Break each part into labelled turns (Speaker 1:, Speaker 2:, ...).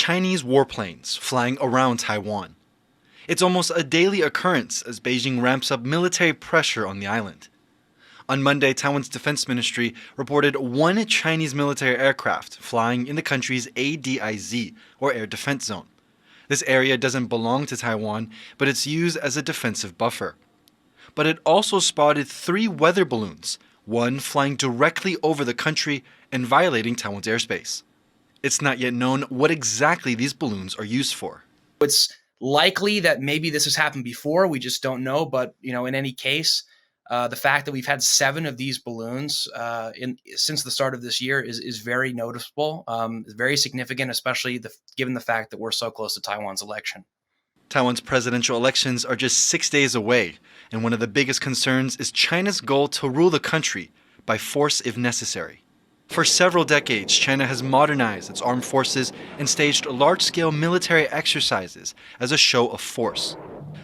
Speaker 1: Chinese warplanes flying around Taiwan. It's almost a daily occurrence as Beijing ramps up military pressure on the island. On Monday, Taiwan's defense ministry reported one Chinese military aircraft flying in the country's ADIZ, or Air Defense Zone. This area doesn't belong to Taiwan, but it's used as a defensive buffer. But it also spotted 3 weather balloons, one flying directly over the country and violating Taiwan's airspace. It's not yet known what exactly these balloons are used for.
Speaker 2: It's likely that maybe this has happened before. We just don't know. But, in any case, the fact that we've had 7 of these balloons since the start of this year is very noticeable, very significant, especially given the fact that we're so close to Taiwan's election.
Speaker 1: Taiwan's presidential elections are just 6 days away, and one of the biggest concerns is China's goal to rule the country by force if necessary. For several decades, China has modernized its armed forces and staged large-scale military exercises as a show of force.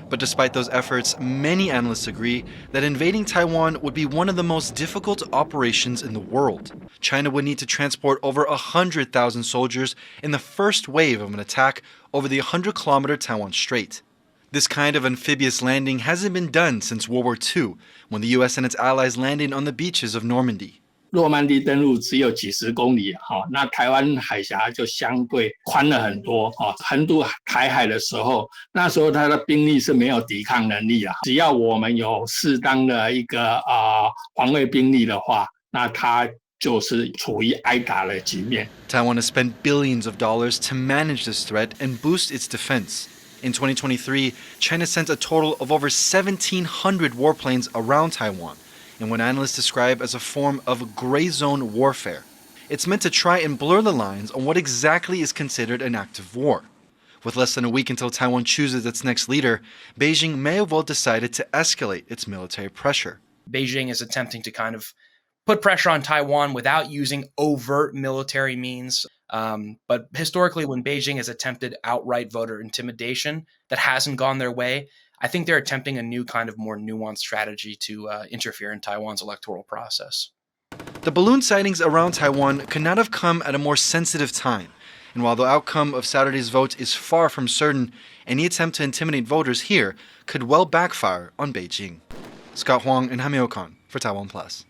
Speaker 1: But despite those efforts, many analysts agree that invading Taiwan would be one of the most difficult operations in the world. China would need to transport over 100,000 soldiers in the first wave of an attack over the 100-kilometer Taiwan Strait. This kind of amphibious landing hasn't been done since World War II, when the U.S. and its allies landed on the beaches of Normandy.
Speaker 3: 诺曼底登陆只有几十公里，那台湾海峡就相对宽了很多，横渡台海的时候，那时候它的兵力是没有抵抗能力啊。只要我们有适当的一个防卫兵力的话，那它就是处于挨打的局面。
Speaker 1: Taiwan has spent billions of dollars to manage this threat and boost its defense. In 2023, China sent a total of over 1,700 warplanes around Taiwan, in what analysts describe as a form of gray zone warfare. It's meant to try and blur the lines on what exactly is considered an act of war. With less than a week until Taiwan chooses its next leader, Beijing may have well decided to escalate its military pressure.
Speaker 2: Beijing is attempting to kind of put pressure on Taiwan without using overt military means. But historically, when Beijing has attempted outright voter intimidation, that hasn't gone their way. I think they're attempting a new kind of more nuanced strategy to interfere in Taiwan's electoral process.
Speaker 1: The balloon sightings around Taiwan could not have come at a more sensitive time. And while the outcome of Saturday's vote is far from certain, any attempt to intimidate voters here could well backfire on Beijing. Huang and Jaime Ocon for TaiwanPlus.